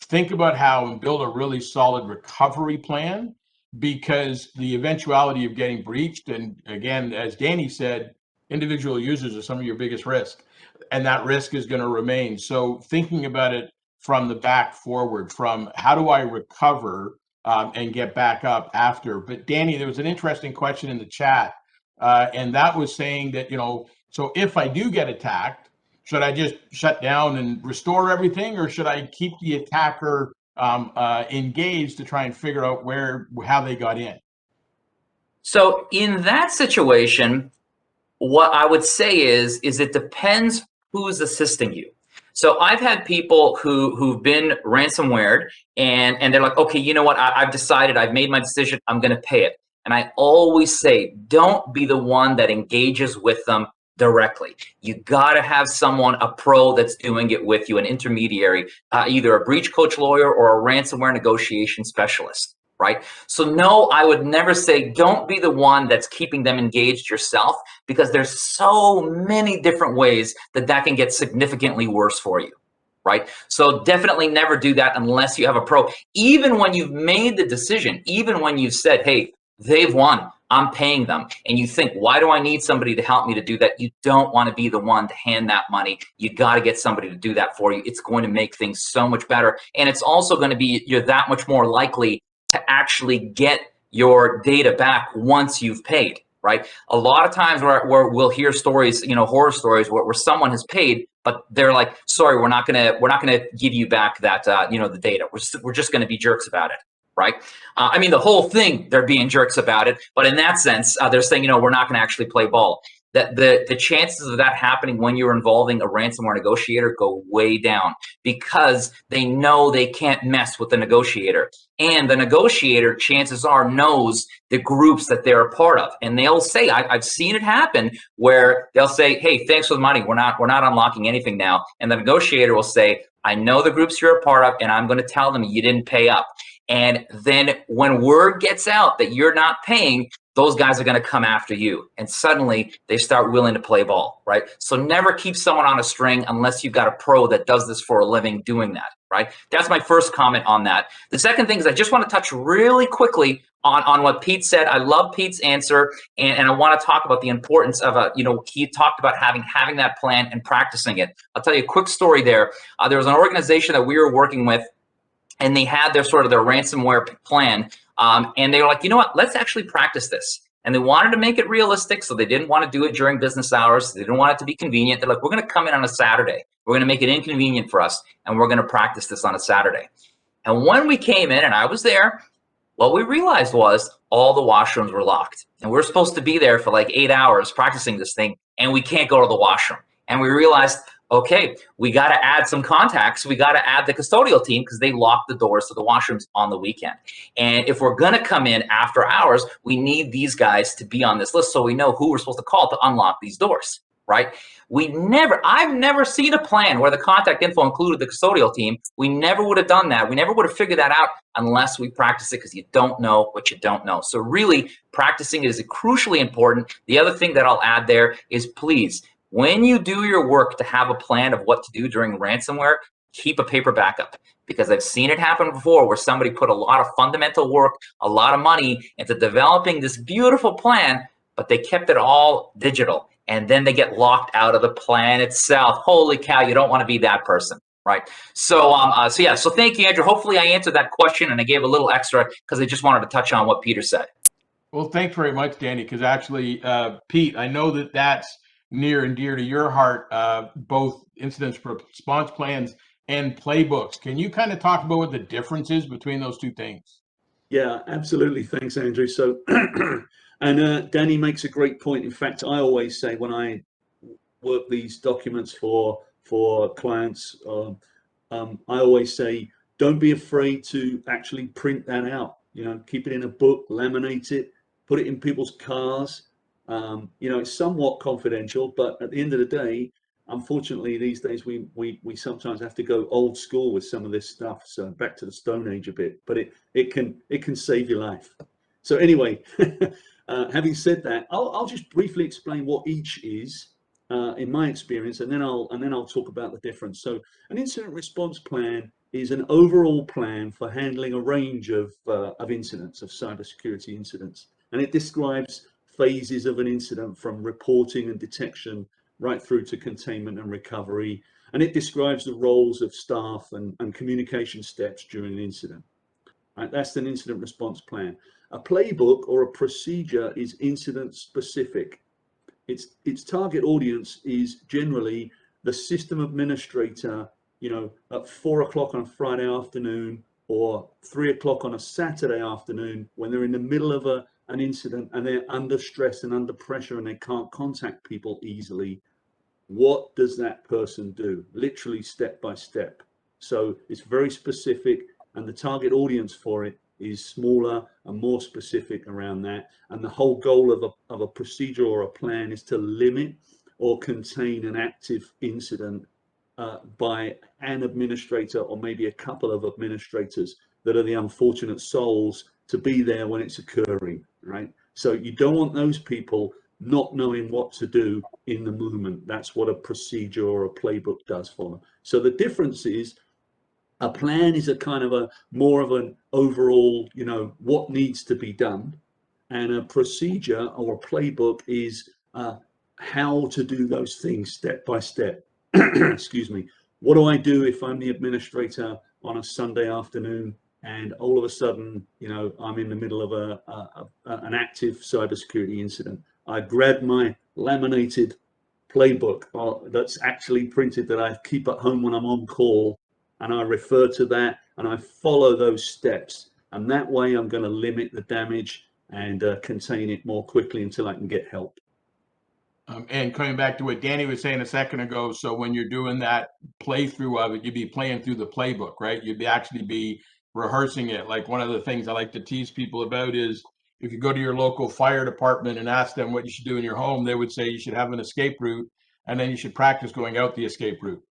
think about how and build a really solid recovery plan, because the eventuality of getting breached, and again, as Danny said, individual users are some of your biggest risk, and that risk is going to remain. So thinking about it from the back forward, from how do I recover and get back up after. But Danny, there was an interesting question in the chat, and that was saying that, so if I do get attacked, should I just shut down and restore everything, or should I keep the attacker engaged to try and figure out how they got in? So in that situation, what I would say is it depends who's assisting you. So I've had people who've been ransomwared and they're like, okay, you know what? I've decided, I've made my decision, I'm going to pay it. And I always say, don't be the one that engages with them directly. You got to have someone, a pro that's doing it with you, an intermediary, either a breach coach lawyer or a ransomware negotiation specialist, right? So no, I would never say don't be the one that's keeping them engaged yourself, because there's so many different ways that can get significantly worse for you, right? So definitely never do that unless you have a pro. Even when you've made the decision, even when you've said, hey, they've won, I'm paying them, and you think, why do I need somebody to help me to do that? You don't want to be the one to hand that money. You got to get somebody to do that for you. It's going to make things so much better. And it's also going to be, you're that much more likely to actually get your data back once you've paid, right? A lot of times where we'll hear stories, horror stories where someone has paid, but they're like, sorry, we're not gonna give you back that, the data. We're just gonna be jerks about it, right? I mean, the whole thing, they're being jerks about it, but in that sense, they're saying, we're not gonna actually play ball. That the chances of that happening when you're involving a ransomware negotiator go way down, because they know they can't mess with the negotiator. And the negotiator, chances are, knows the groups that they're a part of. And they'll say, I've seen it happen, where they'll say, hey, thanks for the money. We're not unlocking anything now. And the negotiator will say, I know the groups you're a part of, and I'm going to tell them you didn't pay up. And then when word gets out that you're not paying, those guys are going to come after you. And suddenly they start willing to play ball, right? So never keep someone on a string unless you've got a pro that does this for a living doing that, right? That's my first comment on that. The second thing is I just want to touch really quickly on what Pete said. I love Pete's answer, and I want to talk about the importance of he talked about having that plan and practicing it. I'll tell you a quick story there. There was an organization that we were working with, and they had their ransomware plan, and they were like, you know what, let's actually practice this. And they wanted to make it realistic, so they didn't want to do it during business hours. They didn't want it to be convenient. They're like, we're going to come in on a Saturday. We're going to make it inconvenient for us, and we're going to practice this on a Saturday. And when we came in, and I was there, what we realized was all the washrooms were locked. And we're supposed to be there for like 8 hours practicing this thing, and we can't go to the washroom. And we realized, okay, we got to add some contacts. We got to add the custodial team because they lock the doors to the washrooms on the weekend. And if we're going to come in after hours, we need these guys to be on this list so we know who we're supposed to call to unlock these doors, right? I've never seen a plan where the contact info included the custodial team. We never would have done that. We never would have figured that out unless we practice it, because you don't know what you don't know. So really, practicing is crucially important. The other thing that I'll add there is, please, when you do your work to have a plan of what to do during ransomware, keep a paper backup, because I've seen it happen before where somebody put a lot of fundamental work, a lot of money into developing this beautiful plan, but they kept it all digital. And then they get locked out of the plan itself. Holy cow, you don't want to be that person, right? So, so thank you, Andrew. Hopefully I answered that question and I gave a little extra because I just wanted to touch on what Peter said. Well, thanks very much, Danny, because actually, Pete, I know that that's near and dear to your heart, both incident response plans and playbooks. Can you kind of talk about what the difference is between those two things? Yeah, absolutely. Thanks, Andrew. So, and Danny makes a great point. In fact, I always say when I work these documents for clients, I always say, don't be afraid to actually print that out. Keep it in a book, laminate it, put it in people's cars. It's somewhat confidential, but at the end of the day, unfortunately, these days we sometimes have to go old school with some of this stuff. So back to the Stone Age a bit, but it can save your life. So anyway, having said that, I'll just briefly explain what each is in my experience, and then I'll talk about the difference. So an incident response plan is an overall plan for handling a range of incidents, of cybersecurity incidents, and it describes phases of an incident from reporting and detection right through to containment and recovery. And it describes the roles of staff and communication steps during an incident. Right, that's an incident response plan. A playbook or a procedure is incident specific. Its target audience is generally the system administrator, at 4 o'clock on a Friday afternoon or 3 o'clock on a Saturday afternoon when they're in the middle of an incident and they're under stress and under pressure and they can't contact people easily. What does that person do? Literally step by step. So it's very specific, and the target audience for it is smaller and more specific around that. And the whole goal of a procedure or a plan is to limit or contain an active incident by an administrator or maybe a couple of administrators that are the unfortunate souls to be there when it's occurring, right? So you don't want those people not knowing what to do in the moment. That's what a procedure or a playbook does for them. So the difference is a plan is a kind of more of an overall, what needs to be done. And a procedure or a playbook is how to do those things step by step. Excuse me. What do I do if I'm the administrator on a Sunday afternoon and all of a sudden, I'm in the middle of an active cybersecurity incident? I grab my laminated playbook that's actually printed that I keep at home when I'm on call, and I refer to that and I follow those steps. And that way I'm going to limit the damage and contain it more quickly until I can get help. And coming back to what Danny was saying a second ago, so when you're doing that playthrough of it, you'd be playing through the playbook, right? You'd actually be rehearsing it. Like one of the things I like to tease people about is if you go to your local fire department and ask them what you should do in your home, they would say you should have an escape route, and then you should practice going out the escape route.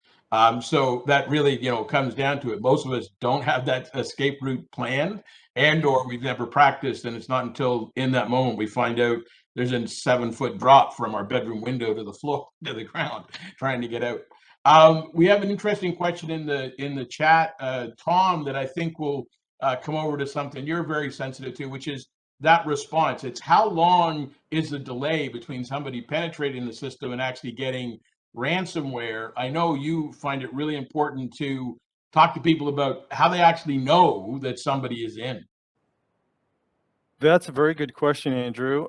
So that really, comes down to it. Most of us don't have that escape route planned, or we've never practiced, and it's not until in that moment we find out there's a 7-foot drop from our bedroom window to the floor, to the ground, trying to get out. We have an interesting question in the chat, Tom, that I think will come over to something you're very sensitive to, which is that response. It's how long is the delay between somebody penetrating the system and actually getting ransomware? I know you find it really important to talk to people about how they actually know that somebody is in. That's a very good question, Andrew.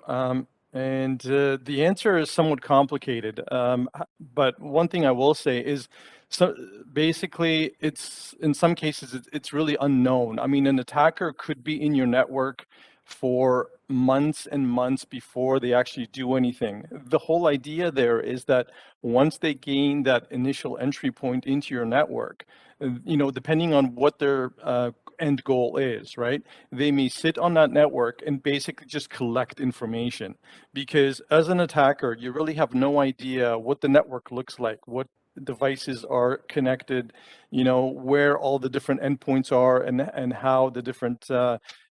And the answer is somewhat complicated. But one thing I will say is, so basically, it's in some cases it's really unknown. I mean, an attacker could be in your network for months and months before they actually do anything. The whole idea there is that once they gain that initial entry point into your network, depending on what their end goal is, right? They may sit on that network and basically just collect information, because as an attacker, you really have no idea what the network looks like, what devices are connected, where all the different endpoints are, and how the different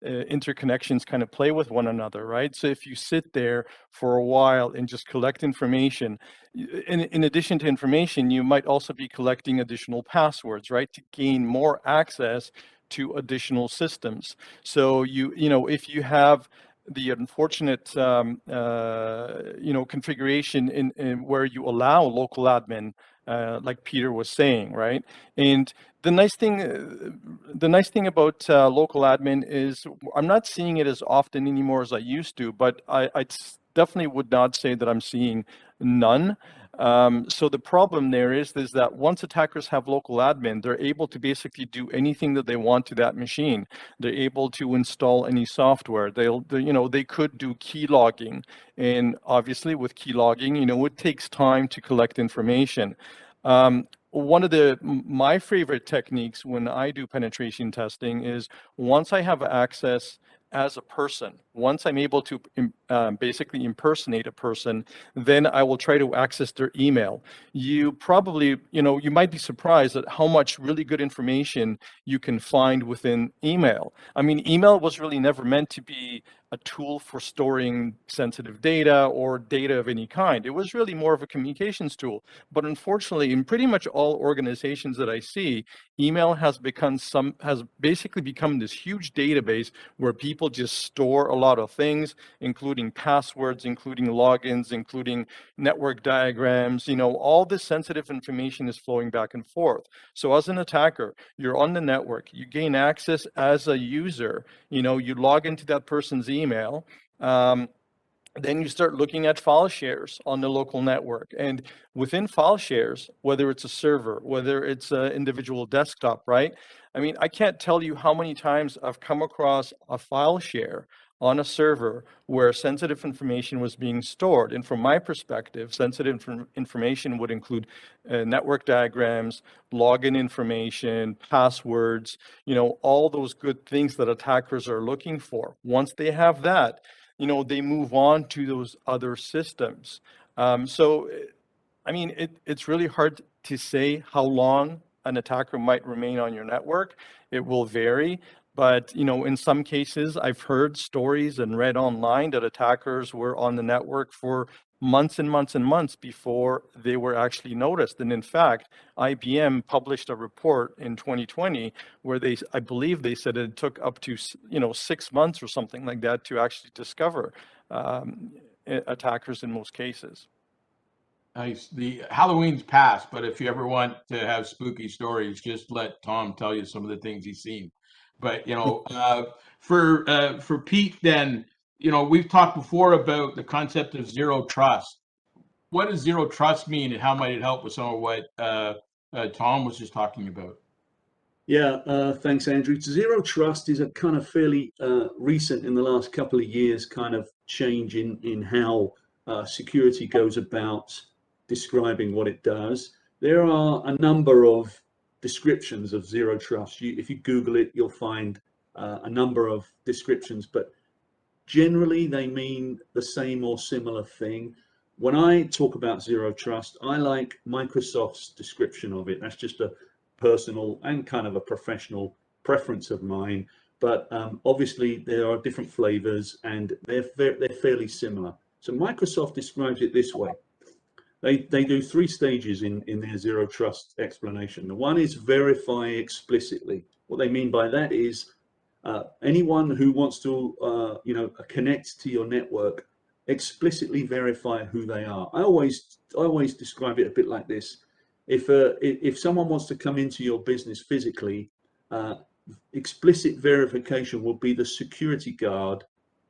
interconnections kind of play with one another, right? So if you sit there for a while and just collect information, in addition to information, you might also be collecting additional passwords, right, to gain more access to additional systems. So if you have the unfortunate configuration in where you allow local admin, like Peter was saying, right? And the nice thing about local admin is I'm not seeing it as often anymore as I used to, but I definitely would not say that I'm seeing none. So the problem there is that once attackers have local admin, they're able to basically do anything that they want to that machine. They're able to install any software. They could do key logging, and obviously with key logging, it takes time to collect information. One of my favorite techniques when I do penetration testing is once I have access as a person, once I'm able to basically impersonate a person, then I will try to access their email. You probably, you might be surprised at how much really good information you can find within email. I mean, email was really never meant to be a tool for storing sensitive data or data of any kind. It was really more of a communications tool. But unfortunately, in pretty much all organizations that I see, email has basically become this huge database where people just store a lot of things, including passwords, including logins, including network diagrams. All this sensitive information is flowing back and forth. So as an attacker, you're on the network, you gain access as a user, you log into that person's email. Then you start looking at file shares on the local network. And within file shares, whether it's a server, whether it's an individual desktop, right? I mean, I can't tell you how many times I've come across a file share on a server where sensitive information was being stored. And from my perspective, sensitive information would include network diagrams, login information, passwords, all those good things that attackers are looking for. Once they have that, they move on to those other systems. So, I mean, it's really hard to say how long an attacker might remain on your network. It will vary. But, in some cases, I've heard stories and read online that attackers were on the network for months and months and months before they were actually noticed. And in fact, IBM published a report in 2020 where I believe they said it took up to 6 months or something like that to actually discover attackers in most cases. Nice. The Halloween's past, but if you ever want to have spooky stories, just let Tom tell you some of the things he's seen. But for Pete, then we've talked before about the concept of zero trust. What does zero trust mean, and how might it help with some of what Tom was just talking about? Yeah, thanks, Andrew. Zero trust is a kind of fairly recent, in the last couple of years, kind of change in how security goes about describing what it does. There are a number of descriptions of zero trust. If you Google it, you'll find a number of descriptions, but generally they mean the same or similar thing. When I talk about zero trust, I like Microsoft's description of it. That's just a personal and kind of a professional preference of mine. But obviously there are different flavors and they're fairly similar. So Microsoft describes it this way. They do 3 stages in their zero trust explanation. The one is verify explicitly. What they mean by that is anyone who wants to connect to your network, explicitly verify who they are. I always describe it a bit like this. If someone wants to come into your business physically, explicit verification will be the security guard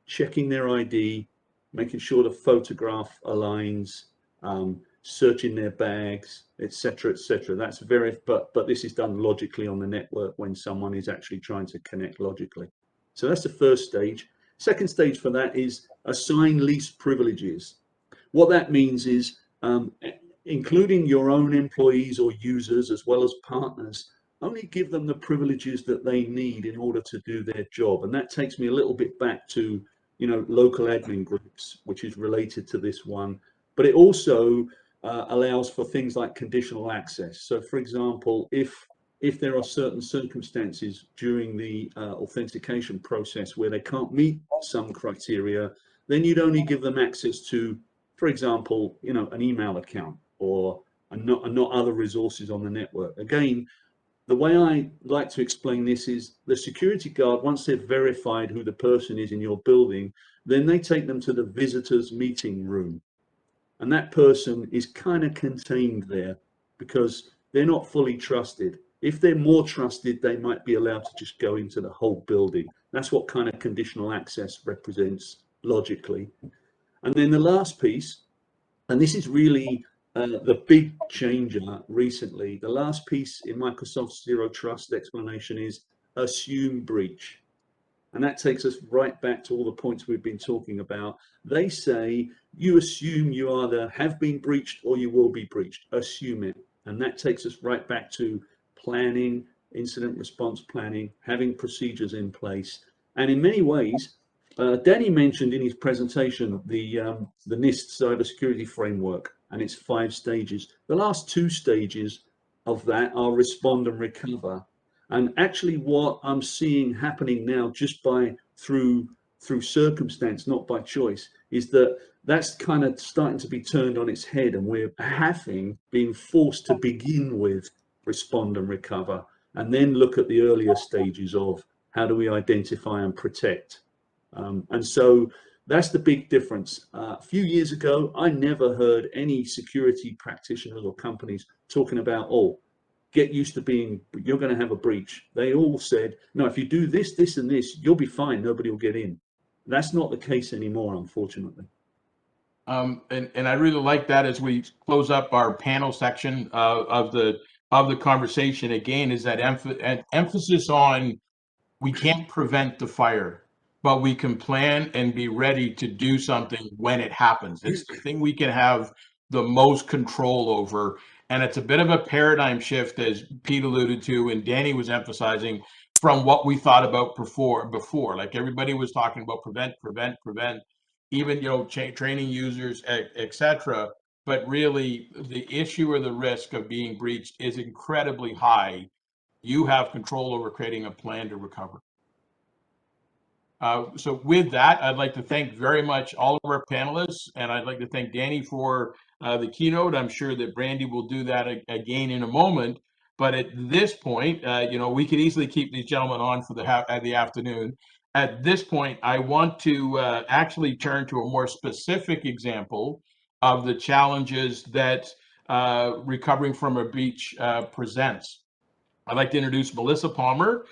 checking their ID, making sure the photograph aligns, searching their bags, etc., etc. That's but this is done logically on the network when someone is actually trying to connect logically. So that's the first stage. Second stage for that is assign least privileges. What that means is including your own employees or users as well as partners, only give them the privileges that they need in order to do their job. And that takes me a little bit back to, local admin groups, which is related to this one. But it also allows for things like conditional access. So for example, if there are certain circumstances during the authentication process where they can't meet some criteria, then you'd only give them access to, for example, an email account or not other resources on the network. Again, the way I like to explain this is the security guard, once they've verified who the person is in your building, then they take them to the visitors meeting room. And that person is kind of contained there because they're not fully trusted. If they're more trusted, they might be allowed to just go into the whole building. That's what kind of conditional access represents logically. And then the last piece, and this is really the big changer recently, the last piece in Microsoft's zero trust explanation is assume breach. And that takes us right back to all the points we've been talking about. They say you assume you either have been breached or you will be breached. Assume it. And that takes us right back to planning, incident response planning, having procedures in place. And in many ways, Danny mentioned in his presentation the NIST cybersecurity framework and its 5 stages. The last 2 stages of that are respond and recover. And actually what I'm seeing happening now just through circumstance, not by choice, is that that's kind of starting to be turned on its head, and we're being forced to begin with respond and recover, and then look at the earlier stages of how do we identify and protect. And so that's the big difference. A few years ago, I never heard any security practitioners or companies talking about, oh, get used to you're going to have a breach. They all said, no, if you do this, this, and this, you'll be fine. Nobody will get in. That's not the case anymore, unfortunately. And I really like that as we close up our panel section of the conversation. Again, is that emphasis on we can't prevent the fire, but we can plan and be ready to do something when it happens. It's the thing we can have the most control over. And it's a bit of a paradigm shift, as Pete alluded to and Danny was emphasizing, from what we thought about before. Like everybody was talking about prevent, even training users, etc. But really, the issue or the risk of being breached is incredibly high. You have control over creating a plan to recover. So with that, I'd like to thank very much all of our panelists, and I'd like to thank Danny for the keynote. I'm sure that Brandy will do that again in a moment. But at this point, we could easily keep these gentlemen on for the afternoon. At this point, I want to actually turn to a more specific example of the challenges that recovering from a breach presents. I'd like to introduce Melissa Palmer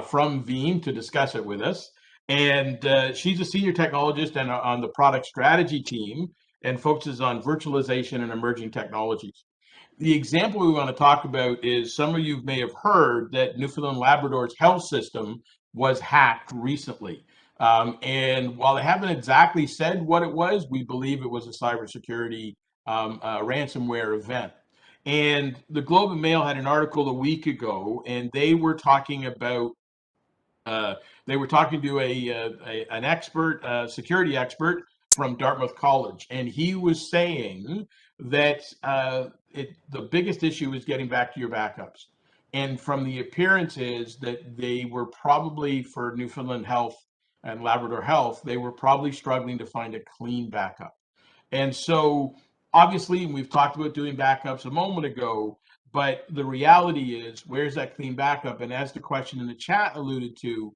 from Veeam to discuss it with us. And she's a senior technologist and on the product strategy team and focuses on virtualization and emerging technologies. The example we want to talk about is, some of you may have heard that Newfoundland Labrador's health system was hacked recently. And while they haven't exactly said what it was, we believe it was a cybersecurity ransomware event. And the Globe and Mail had an article a week ago, and they were talking about they were talking to an expert, security expert, from Dartmouth College, and he was saying that the biggest issue is getting back to your backups. And from the appearances that they were probably, for Newfoundland Health and Labrador Health, they were probably struggling to find a clean backup. And so obviously we've talked about doing backups a moment ago, but the reality is, where's that clean backup? And as the question in the chat alluded to,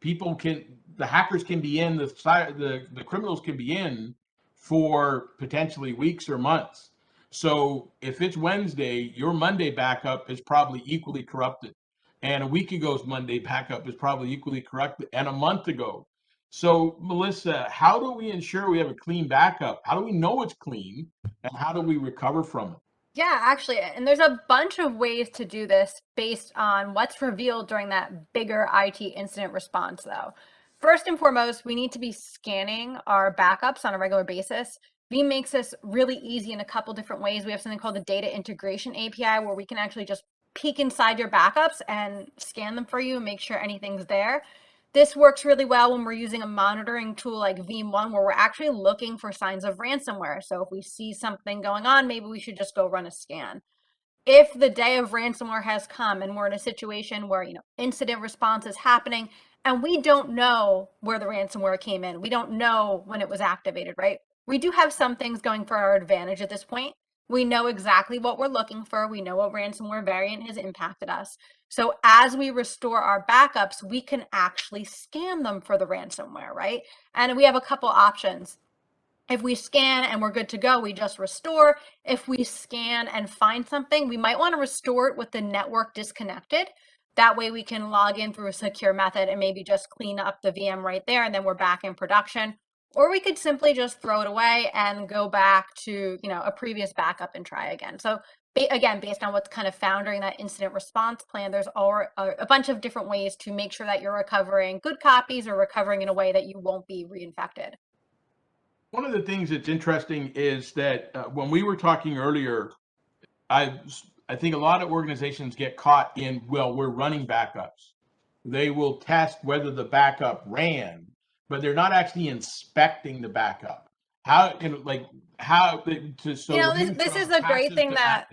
the hackers can be in, the criminals can be in for potentially weeks or months. So if it's Wednesday, your Monday backup is probably equally corrupted. And a week ago's Monday backup is probably equally corrupted, and a month ago. So Melissa, how do we ensure we have a clean backup? How do we know it's clean, and how do we recover from it? Yeah, actually, and there's a bunch of ways to do this based on what's revealed during that bigger IT incident response, though. First and foremost, we need to be scanning our backups on a regular basis. Veeam makes this really easy in a couple different ways. We have something called the Data Integration API, where we can actually just peek inside your backups and scan them for you and make sure anything's there. This works really well when we're using a monitoring tool like Veeam One, where we're actually looking for signs of ransomware. So if we see something going on, maybe we should just go run a scan. If the day of ransomware has come and we're in a situation where, incident response is happening and we don't know where the ransomware came in, we don't know when it was activated, right? We do have some things going for our advantage at this point. We know exactly what we're looking for. We know what ransomware variant has impacted us. So as we restore our backups, we can actually scan them for the ransomware, right? And we have a couple options. If we scan and we're good to go, we just restore. If we scan and find something, we might want to restore it with the network disconnected. That way we can log in through a secure method and maybe just clean up the VM right there, and then we're back in production. Or we could simply just throw it away and go back to, a previous backup and try again. So again, based on what's kind of found during that incident response plan, there's a bunch of different ways to make sure that you're recovering good copies or recovering in a way that you won't be reinfected. One of the things that's interesting is that when we were talking earlier, I think a lot of organizations get caught in, well, we're running backups. They will test whether the backup ran, but they're not actually inspecting the backup. This is a great thing that,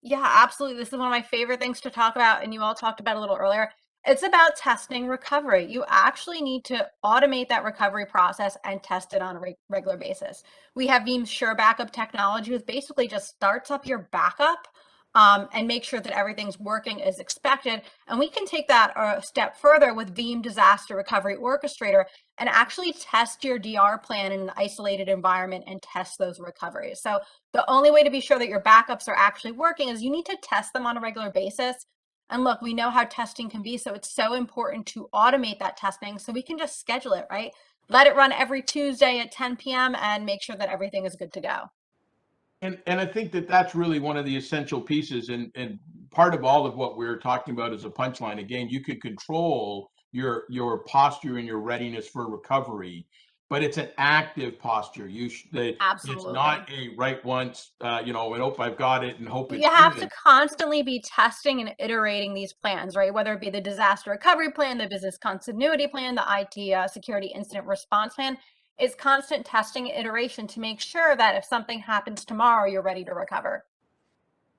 yeah, absolutely. This is one of my favorite things to talk about, and you all talked about it a little earlier. It's about testing recovery. You actually need to automate that recovery process and test it on a regular basis. We have Veeam's Sure Backup technology, which basically just starts up your backup and make sure that everything's working as expected. And we can take that a step further with Veeam Disaster Recovery Orchestrator and actually test your DR plan in an isolated environment and test those recoveries. So the only way to be sure that your backups are actually working is you need to test them on a regular basis. And look, we know how testing can be, so it's so important to automate that testing so we can just schedule it, right? Let it run every Tuesday at 10 p.m. and make sure that everything is good to go. And I think that that's really one of the essential pieces, and part of all of what we're talking about is a punchline. Again, you can control your posture and your readiness for recovery, but it's an active posture. Absolutely. It's not a write once, and hope I've got it and hope it's You have good. to constantly be testing and iterating these plans, right? Whether it be the disaster recovery plan, the business continuity plan, the IT security incident response plan. It's constant testing and iteration to make sure that if something happens tomorrow, you're ready to recover.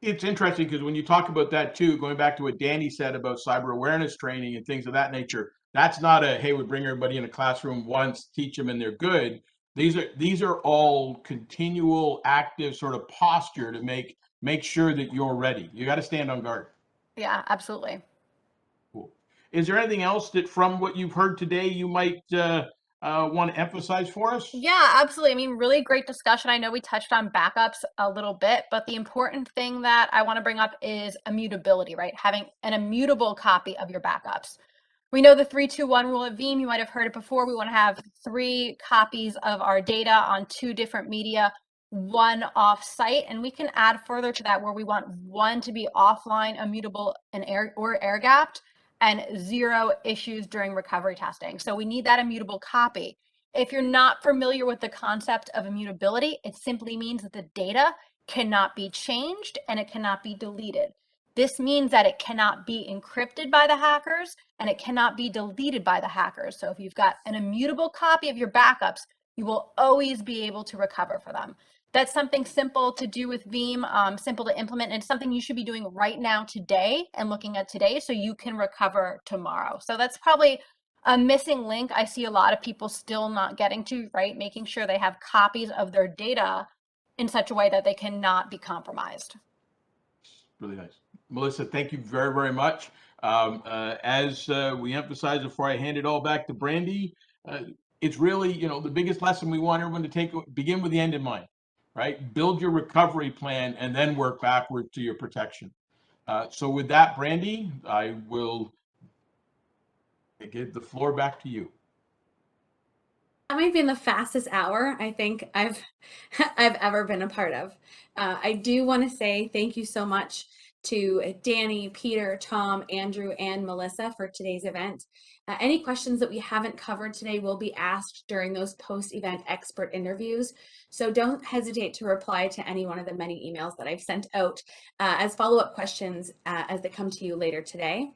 It's interesting because when you talk about that too, going back to what Danny said about cyber awareness training and things of that nature, that's not a, hey, we bring everybody in a classroom once, teach them, and they're good. These are all continual, active sort of posture to make sure that you're ready. You got to stand on guard. Yeah, absolutely. Cool. Is there anything else that from what you've heard today you might want to emphasize for us? Yeah, absolutely. I mean, really great discussion. I know we touched on backups a little bit, but the important thing that I want to bring up is immutability, right? Having an immutable copy of your backups. We know the 3-2-1 rule at Veeam. You might have heard it before. We want to have 3 copies of our data on 2 different media, 1 off-site, and we can add further to that where we want 1 to be offline, immutable, and air-gapped, and 0 issues during recovery testing. So we need that immutable copy. If you're not familiar with the concept of immutability, it simply means that the data cannot be changed and it cannot be deleted. This means that it cannot be encrypted by the hackers and it cannot be deleted by the hackers. So if you've got an immutable copy of your backups, you will always be able to recover for them. That's something simple to do with Veeam, simple to implement, and it's something you should be doing right now today and looking at today so you can recover tomorrow. So that's probably a missing link I see a lot of people still not getting to, right? Making sure they have copies of their data in such a way that they cannot be compromised. Really nice. Melissa, thank you very, very much. As we emphasized before I hand it all back to Brandy, it's really, the biggest lesson we want everyone to take, begin with the end in mind, right? Build your recovery plan and then work backward to your protection. So with that, Brandy, I will give the floor back to you. That might be in the fastest hour I think I've ever been a part of. I do want to say thank you so much to Danny, Peter, Tom, Andrew, and Melissa for today's event. Any questions that we haven't covered today will be asked during those post-event expert interviews. So don't hesitate to reply to any one of the many emails that I've sent out as follow-up questions as they come to you later today.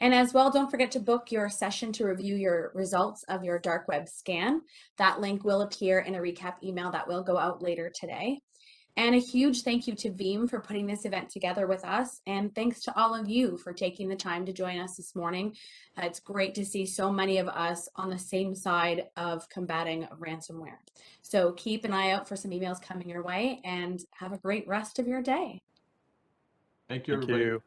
And as well, don't forget to book your session to review your results of your dark web scan. That link will appear in a recap email that will go out later today. And a huge thank you to Veeam for putting this event together with us. And thanks to all of you for taking the time to join us this morning. It's great to see so many of us on the same side of combating ransomware. So keep an eye out for some emails coming your way and have a great rest of your day. Thank you, Thank everybody. you.